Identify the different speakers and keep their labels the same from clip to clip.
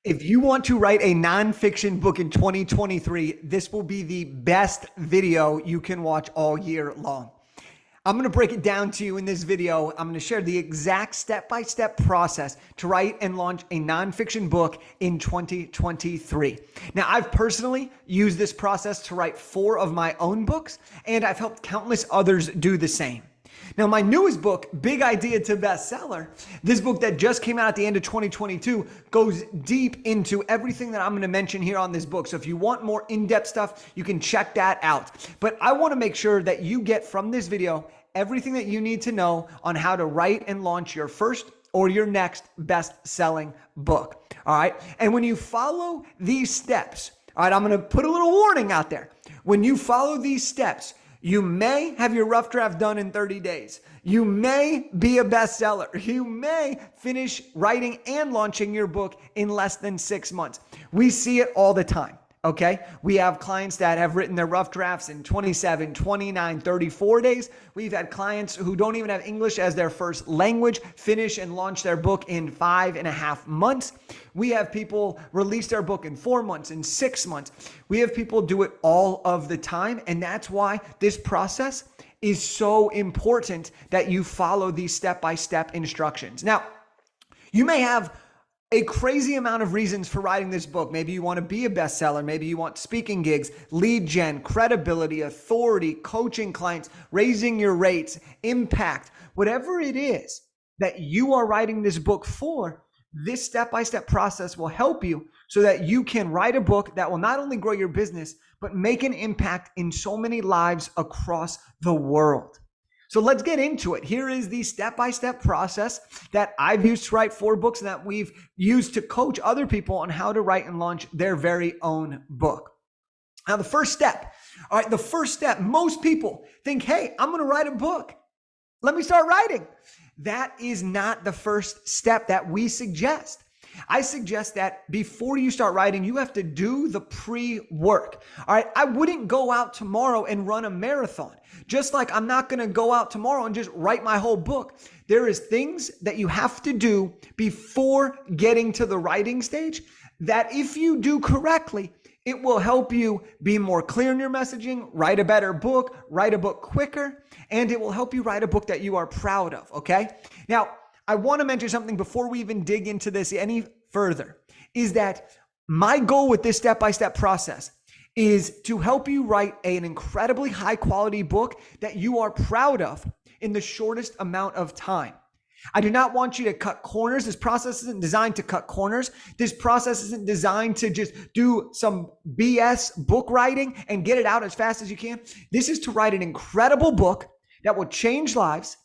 Speaker 1: If you want to write a nonfiction book in 2023, this will be the best video you can watch all year long. I'm going to break it down to you in this video. I'm going to share the exact step-by-step process to write and launch a nonfiction book in 2023. Now, I've personally used this process to write 4 of my own books, and I've helped countless others do the same. Now, my newest book, Big Idea to Bestseller, this book that just came out at the end of 2022, goes deep into everything that I'm going to mention here on this book. So if you want more in-depth stuff, you can check that out. But I want to make sure that you get from this video everything that you need to know on how to write and launch your first or your next best-selling book. All right. And when you follow these steps, all right, I'm going to put a little warning out there. When you follow these steps, you may have your rough draft done in 30 days. You may be a bestseller. You may finish writing and launching your book in less than 6 months. We see it all the time, okay? We have clients that have written their rough drafts in 27, 29, 34 days. We've had clients who don't even have English as their first language finish and launch their book in 5.5 months. We have people release their book in 4 months, in 6 months. We have people do it all of the time. And that's why this process is so important that you follow these step-by-step instructions. Now, you may have a crazy amount of reasons for writing this book. Maybe you want to be a bestseller. Maybe you want speaking gigs, lead gen, credibility, authority, coaching clients, raising your rates, impact, whatever it is that you are writing this book for. This step-by-step process will help you so that you can write a book that will not only grow your business, but make an impact in so many lives across the world. So let's get into it. Here is the step-by-step process that I've used to write 4 books and that we've used to coach other people on how to write and launch their very own book. Now, the first step, most people think, hey, I'm going to write a book. Let me start writing. That is not the first step that we suggest. I suggest that before you start writing, you have to do the pre-work. All right. I wouldn't go out tomorrow and run a marathon. Just like I'm not going to go out tomorrow and just write my whole book. There is things that you have to do before getting to the writing stage that if you do correctly, it will help you be more clear in your messaging, write a better book, write a book quicker, and it will help you write a book that you are proud of, okay? Now, I want to mention something before we even dig into this any further, is that my goal with this step-by-step process is to help you write an incredibly high-quality book that you are proud of in the shortest amount of time. I do not want you to cut corners. This process isn't designed to cut corners. This process isn't designed to just do some BS book writing and get it out as fast as you can. This is to write an incredible book that will change lives,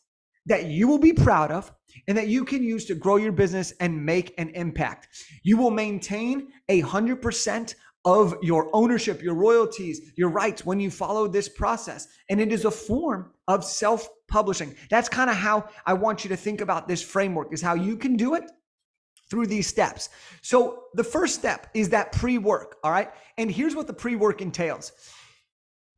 Speaker 1: that you will be proud of, and that you can use to grow your business and make an impact. You will maintain 100% of your ownership, your royalties, your rights when you follow this process. And it is a form of self-publishing. That's kind of how I want you to think about this framework, is how you can do it through these steps. So the first step is that pre-work, all right? And here's what the pre-work entails.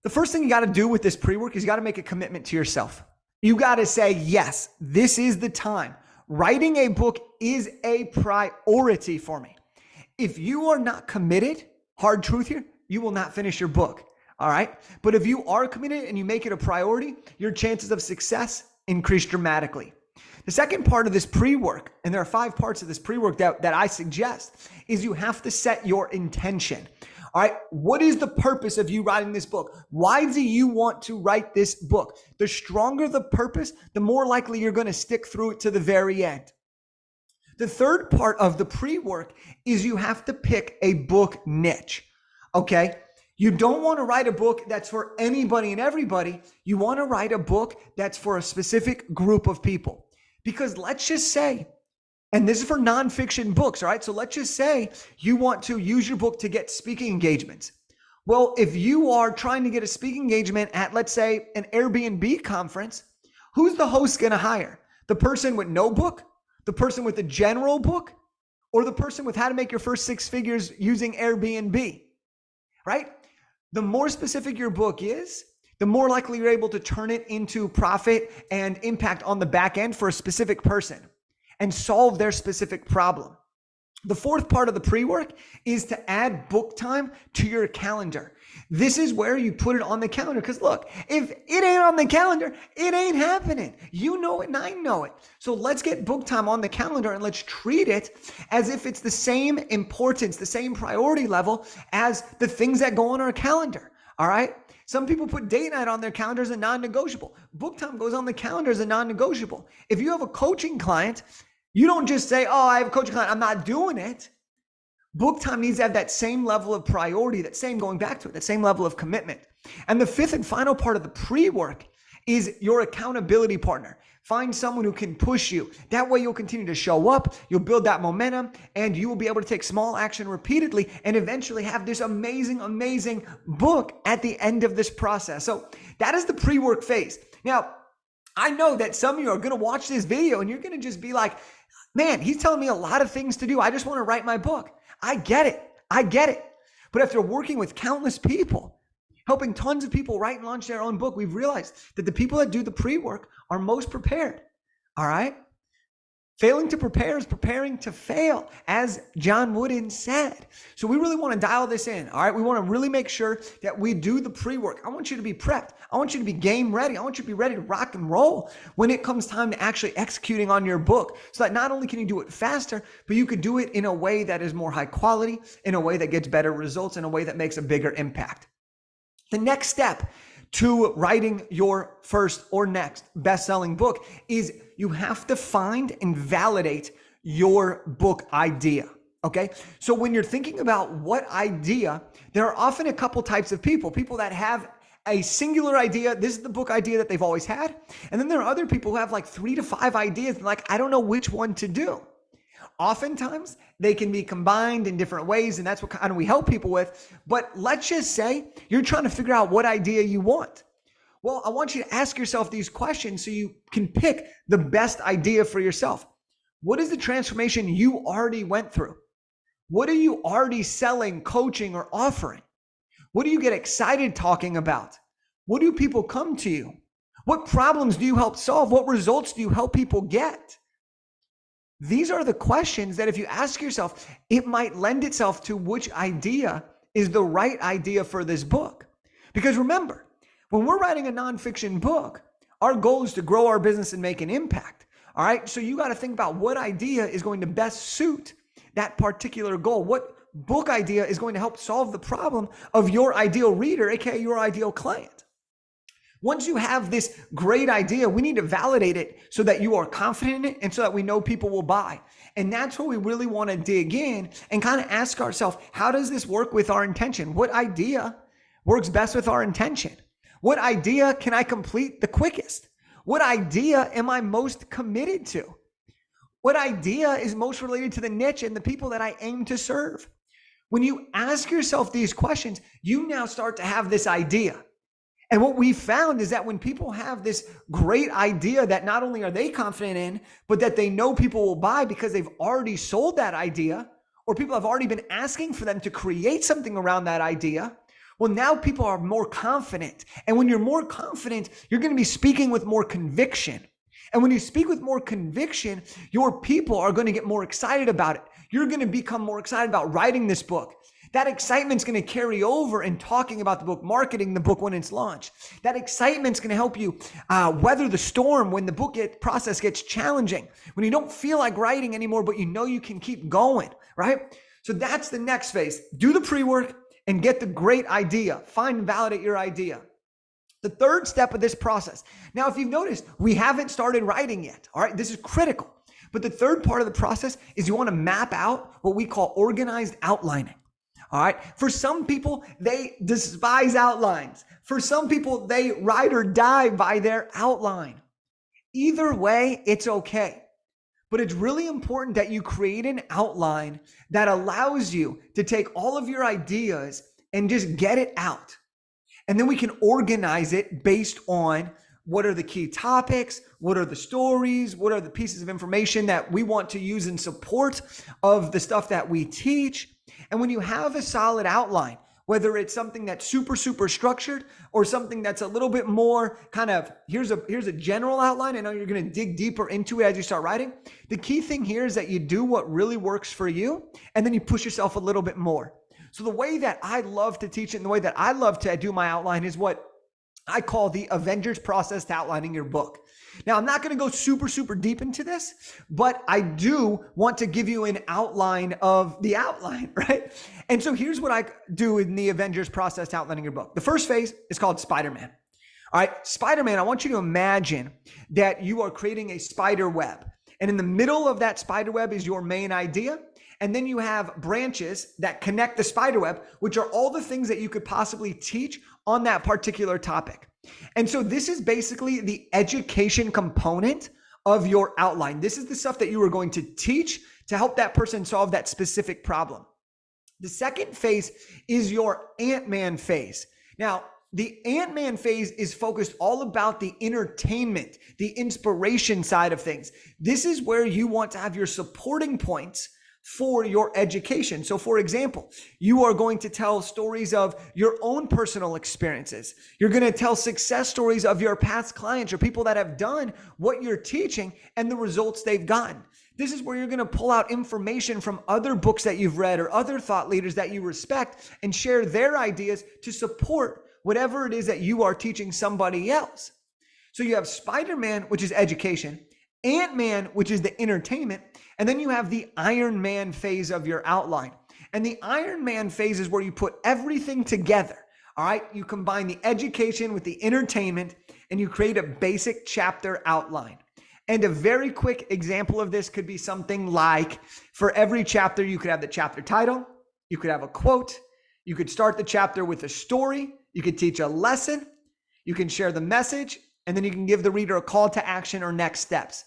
Speaker 1: The first thing you got to do with this pre-work is you got to make a commitment to yourself. You got to say, yes, this is the time. Writing a book is a priority for me. If you are not committed, hard truth here, you will not finish your book. All right. But if you are committed and you make it a priority, your chances of success increase dramatically. The second part of this pre-work, and there are 5 parts of this pre-work that I suggest, is you have to set your intention. All right. What is the purpose of you writing this book? Why do you want to write this book? The stronger the purpose, the more likely you're going to stick through it to the very end. The third part of the pre-work is you have to pick a book niche. Okay. You don't want to write a book that's for anybody and everybody. You want to write a book that's for a specific group of people. Because let's just say, and this is for nonfiction books, all right? So let's just say you want to use your book to get speaking engagements. Well, if you are trying to get a speaking engagement at, let's say, an Airbnb conference, who's the host going to hire? The person with no book, the person with a general book, or the person with how to make your first 6 figures using Airbnb, right? The more specific your book is, the more likely you're able to turn it into profit and impact on the back end for a specific person and solve their specific problem. The fourth part of the pre-work is to add book time to your calendar. This is where you put it on the calendar. Because look, if it ain't on the calendar, it ain't happening. You know it and I know it. So let's get book time on the calendar and let's treat it as if it's the same importance, the same priority level as the things that go on our calendar. All right. Some people put date night on their calendar as a non-negotiable. Book time goes on the calendar as a non-negotiable. If you have a coaching client, you don't just say, oh, I have a coaching client, I'm not doing it. Book time needs to have that same level of priority, that same, going back to it, that same level of commitment. And the fifth and final part of the pre-work is your accountability partner. Find someone who can push you. That way you'll continue to show up, you'll build that momentum, and you will be able to take small action repeatedly and eventually have this amazing, amazing book at the end of this process. So that is the pre-work phase. Now, I know that some of you are going to watch this video and you're going to just be like, man, he's telling me a lot of things to do. I just want to write my book. I get it. I get it. But after working with countless people, helping tons of people write and launch their own book, we've realized that the people that do the pre-work are most prepared. All right? Failing to prepare is preparing to fail, as John Wooden said. So we really want to dial this in, all right? We want to really make sure that we do the pre-work. I want you to be prepped. I want you to be game ready. I want you to be ready to rock and roll when it comes time to actually executing on your book, so that not only can you do it faster, but you could do it in a way that is more high quality, in a way that gets better results, in a way that makes a bigger impact. The next step to writing your first or next best-selling book is you have to find and validate your book idea, okay? So when you're thinking about what idea, there are often a couple types of people that have a singular idea. This is the book idea that they've always had. And then there are other people who have like 3 to 5 ideas and like, I don't know which one to do. Oftentimes, they can be combined in different ways, and that's what kind of we help people with. But let's just say you're trying to figure out what idea you want. Well, I want you to ask yourself these questions so you can pick the best idea for yourself. What is the transformation you already went through? What are you already selling, coaching, or offering? What do you get excited talking about? What do people come to you? What problems do you help solve? What results do you help people get? These are the questions that if you ask yourself, it might lend itself to which idea is the right idea for this book. Because remember, when we're writing a nonfiction book, our goal is to grow our business and make an impact. All right. So you got to think about what idea is going to best suit that particular goal. What book idea is going to help solve the problem of your ideal reader, aka your ideal client. Once you have this great idea, we need to validate it so that you are confident in it and so that we know people will buy. And that's where we really want to dig in and kind of ask ourselves, how does this work with our intention? What idea works best with our intention? What idea can I complete the quickest? What idea am I most committed to? What idea is most related to the niche and the people that I aim to serve? When you ask yourself these questions, you now start to have this idea. And what we found is that when people have this great idea that not only are they confident in, but that they know people will buy because they've already sold that idea, or people have already been asking for them to create something around that idea, well, now people are more confident. And when you're more confident, you're going to be speaking with more conviction. And when you speak with more conviction, your people are going to get more excited about it. You're going to become more excited about writing this book. That excitement's going to carry over in talking about the book, marketing the book when it's launched. That excitement's going to help you weather the storm when the book process gets challenging, when you don't feel like writing anymore, but you know you can keep going, right? So that's the next phase. Do the pre-work and get the great idea. Find and validate your idea. The third step of this process. Now, if you've noticed, we haven't started writing yet, all right? This is critical. But the third part of the process is you want to map out what we call organized outlining. All right. For some people, they despise outlines. For some people, they ride or die by their outline. Either way, it's okay. But it's really important that you create an outline that allows you to take all of your ideas and just get it out. And then we can organize it based on what are the key topics, what are the stories, what are the pieces of information that we want to use in support of the stuff that we teach. And when you have a solid outline, whether it's something that's super, super structured or something that's a little bit more kind of, here's a general outline. I know you're going to dig deeper into it as you start writing. The key thing here is that you do what really works for you, and then you push yourself a little bit more. So the way that I love to teach it and the way that I love to do my outline is what I call the Avengers process to outlining your book. Now, I'm not going to go super, super deep into this, but I do want to give you an outline of the outline, right? And so here's what I do in the Avengers process to outlining your book. The first phase is called Spider-Man. All right, Spider-Man, I want you to imagine that you are creating a spider web. And in the middle of that spider web is your main idea. And then you have branches that connect the spider web, which are all the things that you could possibly teach on that particular topic. And so this is basically the education component of your outline. This is the stuff that you are going to teach to help that person solve that specific problem. The second phase is your Ant-Man phase. Now, the Ant-Man phase is focused all about the entertainment, the inspiration side of things. This is where you want to have your supporting points for your education. So for example, you are going to tell stories of your own personal experiences. You're going to tell success stories of your past clients or people that have done what you're teaching and the results they've gotten. This is where you're going to pull out information from other books that you've read or other thought leaders that you respect and share their ideas to support whatever it is that you are teaching somebody else. So you have Spider-Man, which is education, Ant-Man, which is the entertainment, and then you have the Iron Man phase of your outline. And the Iron Man phase is where you put everything together. All right, you combine the education with the entertainment and you create a basic chapter outline. And a very quick example of this could be something like, for every chapter, you could have the chapter title, you could have a quote, you could start the chapter with a story, you could teach a lesson, you can share the message, and then you can give the reader a call to action or next steps.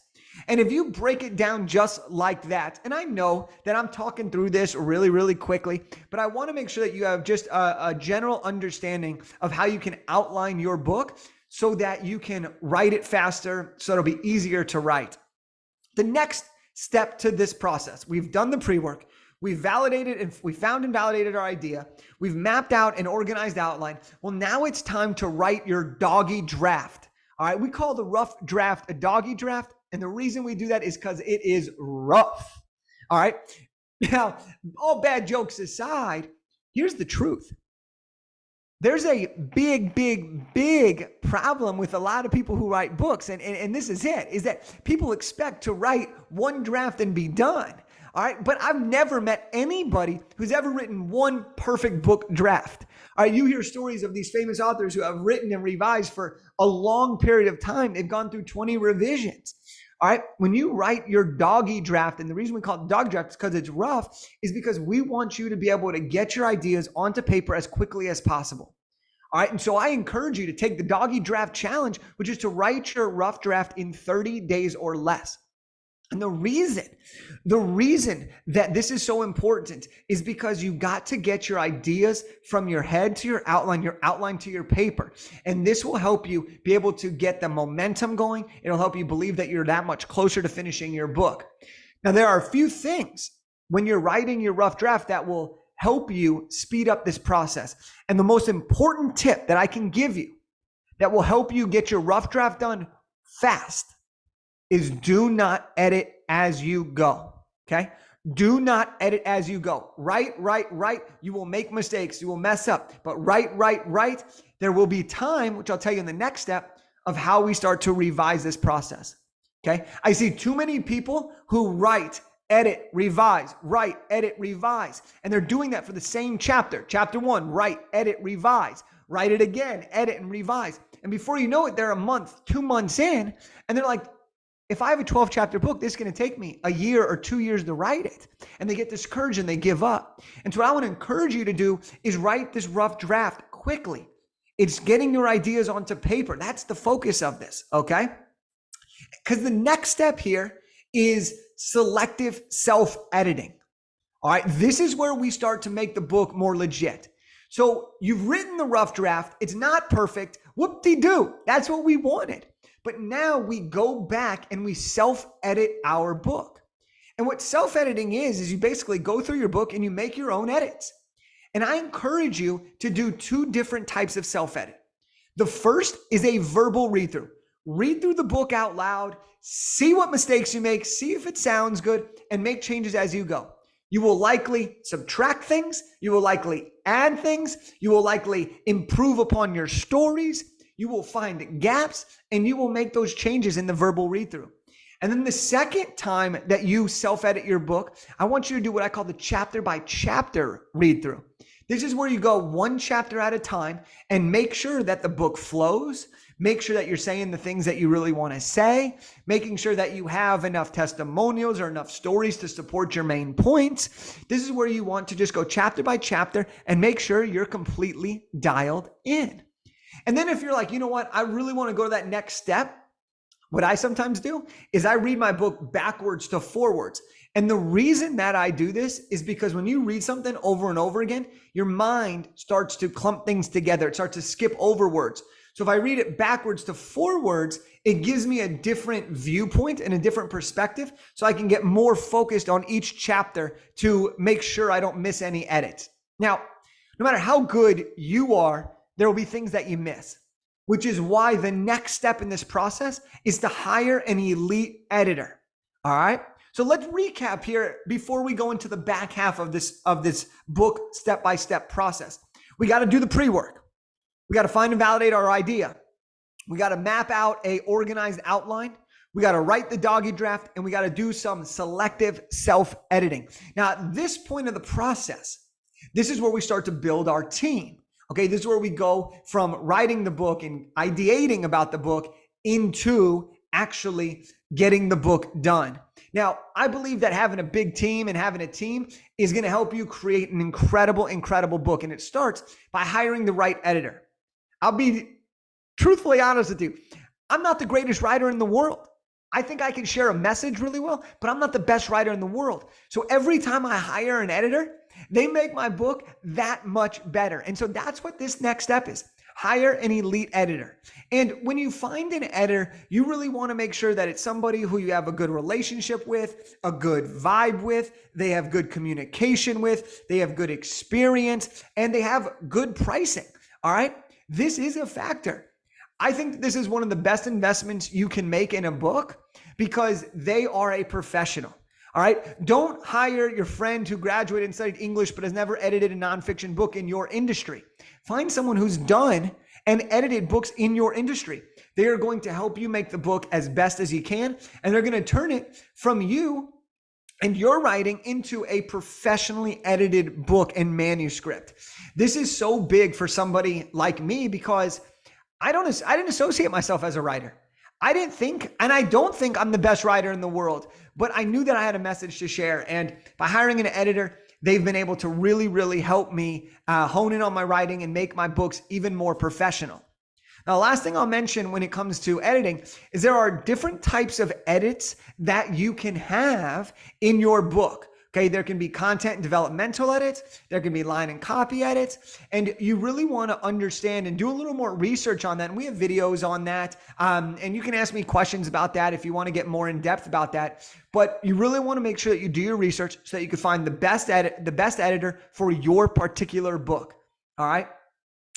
Speaker 1: And if you break it down just like that, and I know that I'm talking through this really, really quickly, but I want to make sure that you have just a general understanding of how you can outline your book so that you can write it faster, so it'll be easier to write. The next step to this process, we've done the pre-work, we've validated and we found and validated our idea, we've mapped out an organized outline. Well, now it's time to write your doggy draft. All right, we call the rough draft a doggy draft. And the reason we do that is because it is rough. All right. Now, all bad jokes aside, here's the truth. There's a big, big, big problem with a lot of people who write books. And this is it, is that people expect to write one draft and be done. All right. But I've never met anybody who's ever written one perfect book draft. All right. You hear stories of these famous authors who have written and revised for a long period of time. They've gone through 20 revisions. All right. When you write your doggy draft, and the reason we call it dog draft is because it's rough, is because we want you to be able to get your ideas onto paper as quickly as possible. All right. And so I encourage you to take the doggy draft challenge, which is to write your rough draft in 30 days or less. And the reason that this is so important is because you got to get your ideas from your head to your outline to your paper. And this will help you be able to get the momentum going. It'll help you believe that you're that much closer to finishing your book. Now, there are a few things when you're writing your rough draft that will help you speed up this process. And the most important tip that I can give you that will help you get your rough draft done fast is do not edit as you go, okay? Do not edit as you go. Write. You will make mistakes. You will mess up. But write. There will be time, which I'll tell you in the next step, of how we start to revise this process, okay? I see too many people who write, edit, revise, write, edit, revise. And they're doing that for the same chapter. Chapter 1, write, edit, revise. Write it again, edit, and revise. And before you know it, they're a month, 2 months in, and they're like, if I have a 12 chapter book, this is going to take me a year or 2 years to write it. And they get discouraged and they give up. And so what I want to encourage you to do is write this rough draft quickly. It's getting your ideas onto paper. That's the focus of this, okay? Because the next step here is selective self-editing. All right, this is where we start to make the book more legit. So you've written the rough draft. It's not perfect. Whoop-de-doo. That's what we wanted. But now we go back and we self-edit our book. And what self-editing is you basically go through your book and you make your own edits. And I encourage you to do two different types of self-edit. The first is a verbal read through. Read through the book out loud, see what mistakes you make, see if it sounds good, and make changes as you go. You will likely subtract things. You will likely add things. You will likely improve upon your stories. You will find gaps, and you will make those changes in the verbal read through. And then the second time that you self-edit your book, I want you to do what I call the chapter by chapter read through. This is where you go one chapter at a time and make sure that the book flows, make sure that you're saying the things that you really want to say, making sure that you have enough testimonials or enough stories to support your main points. This is where you want to just go chapter by chapter and make sure you're completely dialed in. And then if you're like, you know what, I really want to go to that next step, what I sometimes do is I read my book backwards to forwards. And the reason that I do this is because when you read something over and over again, your mind starts to clump things together. It starts to skip over words. So if I read it backwards to forwards, it gives me a different viewpoint and a different perspective, so I can get more focused on each chapter to make sure I don't miss any edits. Now, no matter how good you are, there will be things that you miss, which is why the next step in this process is to hire an elite editor. All right. So let's recap here before we go into the back half of this book step-by-step process. We got to do the pre-work. We got to find and validate our idea. We got to map out a organized outline. We got to write the doggy draft, and we got to do some selective self-editing. Now, at this point of the process, this is where we start to build our team. Okay, this is where we go from writing the book and ideating about the book into actually getting the book done. Now, I believe that having a big team and having a team is going to help you create an incredible, incredible book. And it starts by hiring the right editor. I'll be truthfully honest with you. I'm not the greatest writer in the world. I think I can share a message really well, but I'm not the best writer in the world. So every time I hire an editor, they make my book that much better. And so that's what this next step is. Hire an elite editor. And when you find an editor, you really want to make sure that it's somebody who you have a good relationship with, a good vibe with, they have good communication with, they have good experience, and they have good pricing. All right. This is a factor. I think this is one of the best investments you can make in a book because they are a professional. All right. Don't hire your friend who graduated and studied English but has never edited a nonfiction book in your industry. Find someone who's done and edited books in your industry. They are going to help you make the book as best as you can, and they're going to turn it from you and your writing into a professionally edited book and manuscript. This is so big for somebody like me because I didn't associate myself as a writer. I didn't think, and I don't think I'm the best writer in the world, but I knew that I had a message to share. And by hiring an editor, they've been able to really, really help me hone in on my writing and make my books even more professional. Now, the last thing I'll mention when it comes to editing is there are different types of edits that you can have in your book. Okay, there can be content and developmental edits. There can be line and copy edits. And you really want to understand and do a little more research on that. And we have videos on that. And you can ask me questions about that if you want to get more in depth about that. But you really want to make sure that you do your research so that you can find the best editor for your particular book. All right.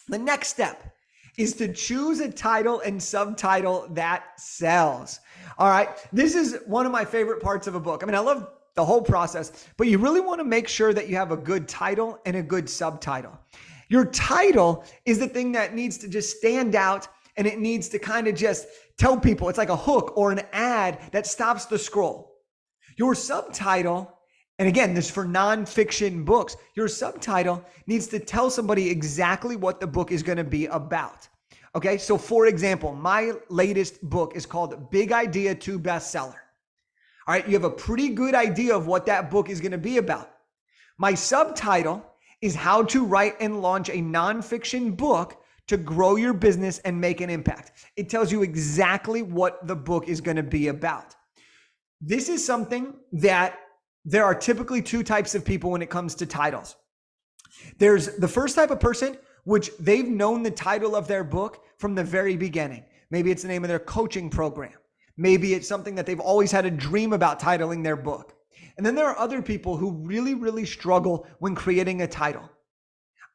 Speaker 1: The next step is to choose a title and subtitle that sells. All right. This is one of my favorite parts of a book. I mean, I love the whole process, but you really want to make sure that you have a good title and a good subtitle. Your title is the thing that needs to just stand out, and it needs to kind of just tell people it's like a hook or an ad that stops the scroll. Your subtitle, and again, this is for nonfiction books, your subtitle needs to tell somebody exactly what the book is going to be about. Okay, so for example, my latest book is called Big Idea to Bestseller. All right, you have a pretty good idea of what that book is going to be about. My subtitle is How to Write and Launch a Nonfiction Book to Grow Your Business and Make an Impact. It tells you exactly what the book is going to be about. This is something that there are typically two types of people when it comes to titles. There's the first type of person, which they've known the title of their book from the very beginning. Maybe it's the name of their coaching program. Maybe it's something that they've always had a dream about titling their book. And then there are other people who really, really struggle when creating a title.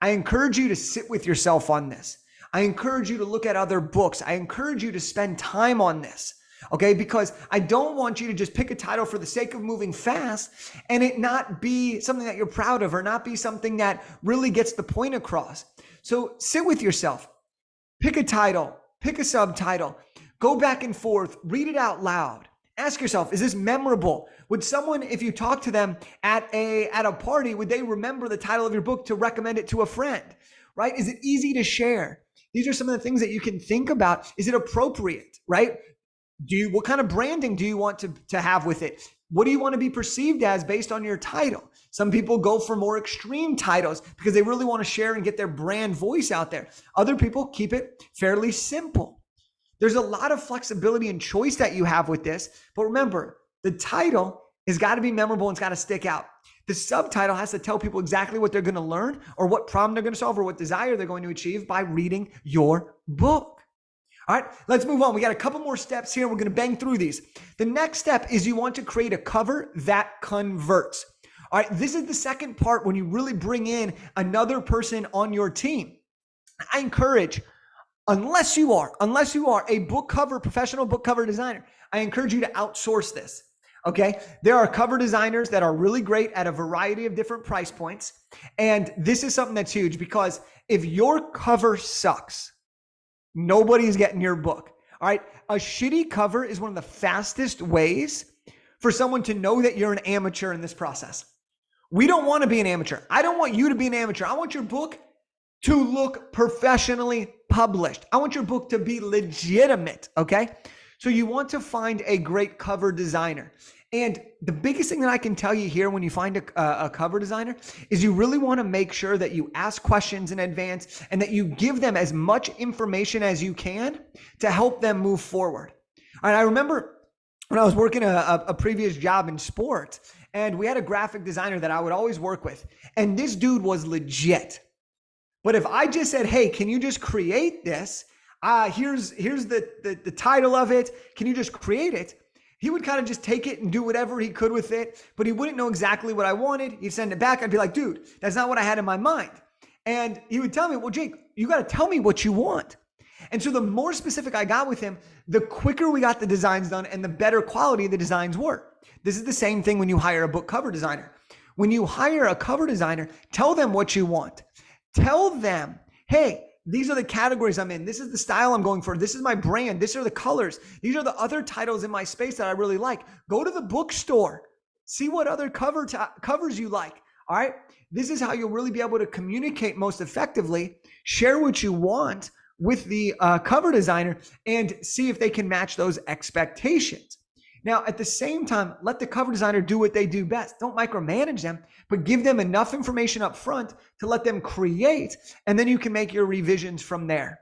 Speaker 1: I encourage you to sit with yourself on this. I encourage you to look at other books. I encourage you to spend time on this. Okay, because I don't want you to just pick a title for the sake of moving fast and it not be something that you're proud of or not be something that really gets the point across. So sit with yourself, pick a title, pick a subtitle, go back and forth, read it out loud. Ask yourself, is this memorable? Would someone, if you talk to them at a party, would they remember the title of your book to recommend it to a friend, right? Is it easy to share? These are some of the things that you can think about. Is it appropriate, right? What kind of branding do you want to have with it? What do you want to be perceived as based on your title? Some people go for more extreme titles because they really want to share and get their brand voice out there. Other people keep it fairly simple. There's a lot of flexibility and choice that you have with this. But remember, the title has got to be memorable and it's got to stick out. The subtitle has to tell people exactly what they're going to learn or what problem they're going to solve or what desire they're going to achieve by reading your book. All right, let's move on. We got a couple more steps here. We're going to bang through these. The next step is you want to create a cover that converts. All right, this is the second part when you really bring in another person on your team. I encourage, unless you are a book cover, professional book cover designer, I encourage you to outsource this. Okay, there are cover designers that are really great at a variety of different price points. And this is something that's huge because if your cover sucks, nobody's getting your book. All right. A shitty cover is one of the fastest ways for someone to know that you're an amateur in this process. We don't want to be an amateur. I don't want you to be an amateur. I want your book to look professionally published. I want your book to be legitimate. Okay. So you want to find a great cover designer. And the biggest thing that I can tell you here when you find a cover designer is you really want to make sure that you ask questions in advance and that you give them as much information as you can to help them move forward. All right, I remember when I was working a previous job in sports and we had a graphic designer that I would always work with. And this dude was legit. But if I just said, hey, can you just create this? Here's the title of it. Can you just create it? He would kind of just take it and do whatever he could with it, but he wouldn't know exactly what I wanted. He'd send it back. I'd be like, dude, that's not what I had in my mind. And he would tell me, well, Jake, you got to tell me what you want. And so the more specific I got with him, the quicker we got the designs done and the better quality the designs were. This is the same thing when you hire a book cover designer. When you hire a cover designer, tell them what you want. Tell them, hey, these are the categories I'm in. This is the style I'm going for. This is my brand. These are the colors. These are the other titles in my space that I really like. Go to the bookstore. See what other covers you like. All right. This is how you'll really be able to communicate most effectively. Share what you want with the cover designer and see if they can match those expectations. Now, at the same time, let the cover designer do what they do best. Don't micromanage them, but give them enough information up front to let them create, and then you can make your revisions from there.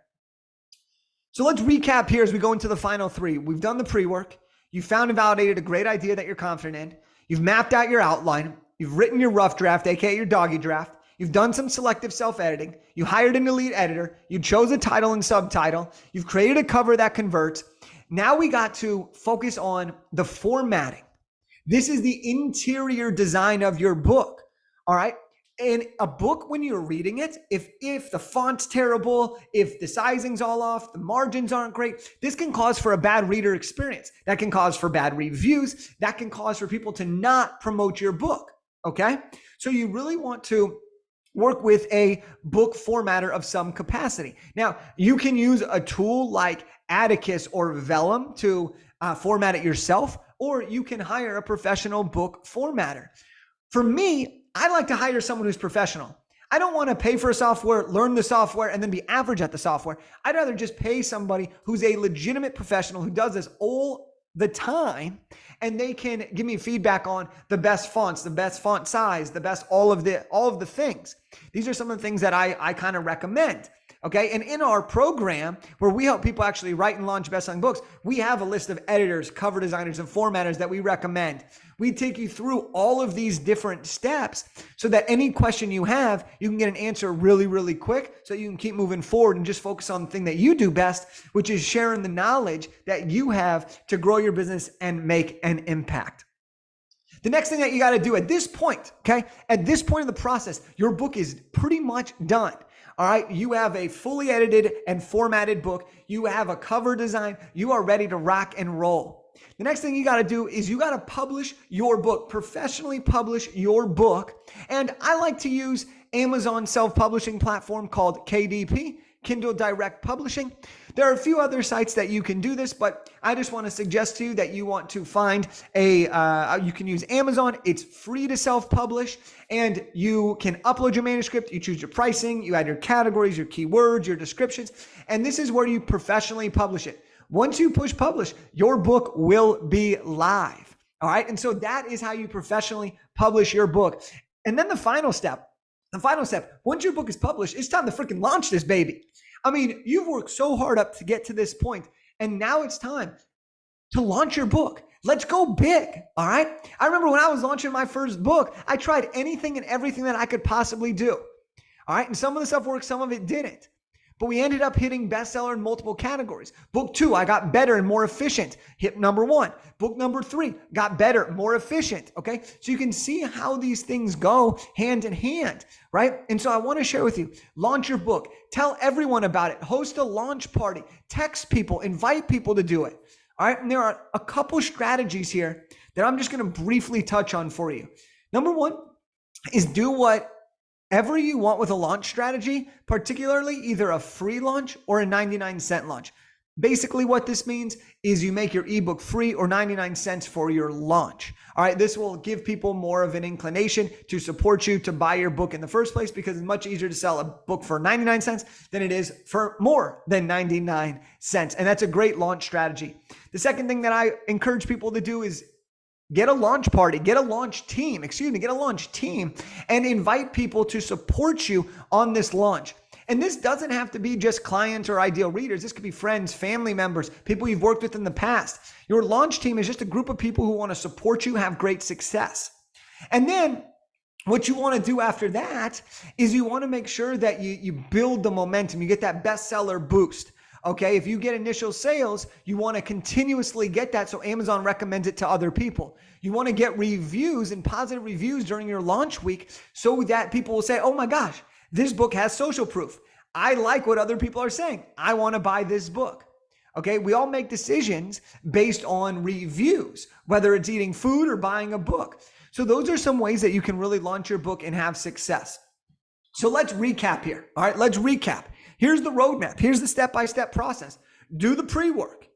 Speaker 1: So let's recap here as we go into the final three. We've done the pre-work. You found and validated a great idea that you're confident in. You've mapped out your outline. You've written your rough draft, aka your doggy draft. You've done some selective self-editing. You hired an elite editor. You chose a title and subtitle. You've created a cover that converts. Now we got to focus on the formatting. This is the interior design of your book. All right. In a book, when you're reading it, if the font's terrible, if the sizing's all off, the margins aren't great, this can cause for a bad reader experience. That can cause for bad reviews. That can cause for people to not promote your book. Okay. So you really want to work with a book formatter of some capacity. Now, you can use a tool like Atticus or Vellum to format it yourself, or you can hire a professional book formatter. For me, I like to hire someone who's professional. I don't want to pay for a software, learn the software, and then be average at the software. I'd rather just pay somebody who's a legitimate professional who does this all the time, and they can give me feedback on the best fonts, the best font size, the best all of the things. These are some of the things that I kind of recommend. Okay. And in our program where we help people actually write and launch best-selling books, we have a list of editors, cover designers, and formatters that we recommend. We take you through all of these different steps so that any question you have, you can get an answer really, really quick so you can keep moving forward and just focus on the thing that you do best, which is sharing the knowledge that you have to grow your business and make an impact. The next thing that you got to do at this point, okay, at this point of the process, your book is pretty much done. All right, you have a fully edited and formatted book. You have a cover design. You are ready to rock and roll. The next thing you got to do is you got to publish your book, professionally publish your book. And I like to use Amazon self-publishing platform called KDP, Kindle Direct Publishing. There are a few other sites that you can do this, but I just want to suggest to you that you want to find you can use Amazon. It's free to self-publish, and you can upload your manuscript. You choose your pricing, you add your categories, your keywords, your descriptions, and this is where you professionally publish it. Once you push publish, your book will be live. All right. And so that is how you professionally publish your book. And then the final step, once your book is published, it's time to freaking launch this baby. I mean, you've worked so hard up to get to this point, and now it's time to launch your book. Let's go big. All right. I remember when I was launching my first book, I tried anything and everything that I could possibly do. All right. And some of the stuff worked, some of it didn't. But we ended up hitting bestseller in multiple categories. Book 2, I got better and more efficient. Hit number 1. Book number 3, got better, more efficient. Okay. So you can see how these things go hand in hand, right? And so I want to share with you, launch your book, tell everyone about it, host a launch party, text people, invite people to do it. All right. And there are a couple strategies here that I'm just going to briefly touch on for you. Number 1 is do whatever you want with a launch strategy, particularly either a free launch or a 99-cent launch. Basically what this means is you make your ebook free or 99 cents for your launch. All right, this will give people more of an inclination to support you to buy your book in the first place, because it's much easier to sell a book for 99 cents than it is for more than 99 cents. And that's a great launch strategy. The second thing that I encourage people to do is get a launch party, get a launch team, and invite people to support you on this launch. And this doesn't have to be just clients or ideal readers. This could be friends, family members, people you've worked with in the past. Your launch team is just a group of people who want to support you, have great success. And then what you want to do after that is you want to make sure that you build the momentum, you get that bestseller boost. Okay, if you get initial sales, you want to continuously get that so Amazon recommends it to other people. You want to get reviews and positive reviews during your launch week so that people will say, oh my gosh, this book has social proof. I like what other people are saying. I want to buy this book. Okay, we all make decisions based on reviews, whether it's eating food or buying a book. So those are some ways that you can really launch your book and have success. So let's recap here. All right, let's recap. Here's the roadmap. Here's the step-by-step process. Do the pre-work.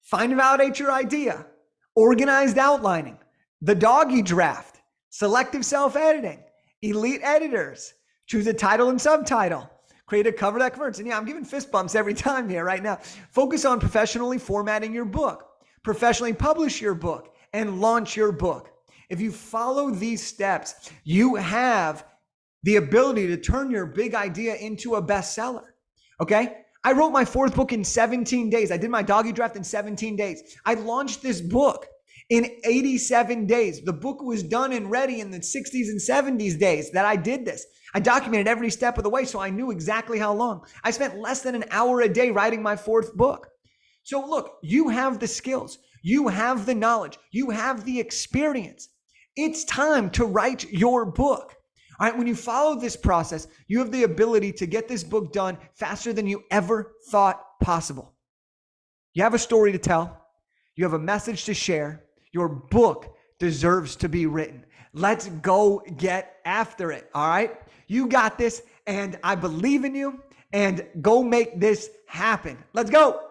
Speaker 1: Find and validate your idea. Organized outlining. The doggy draft. Selective self-editing. Elite editors. Choose a title and subtitle. Create a cover that converts. And yeah, I'm giving fist bumps every time here right now. Focus on professionally formatting your book. Professionally publish your book. And launch your book. If you follow these steps, you have the ability to turn your big idea into a bestseller. Okay. I wrote my 4th book in 17 days. I did my doggy draft in 17 days. I launched this book in 87 days. The book was done and ready in the 60s and 70s days that I did this. I documented every step of the way, so I knew exactly how long. I spent less than an hour a day writing my 4th book. So look, you have the skills, you have the knowledge, you have the experience. It's time to write your book. All right, when you follow this process, you have the ability to get this book done faster than you ever thought possible. You have a story to tell. You have a message to share. Your book deserves to be written. Let's go get after it. All right, you got this, and I believe in you, and go make this happen. Let's go.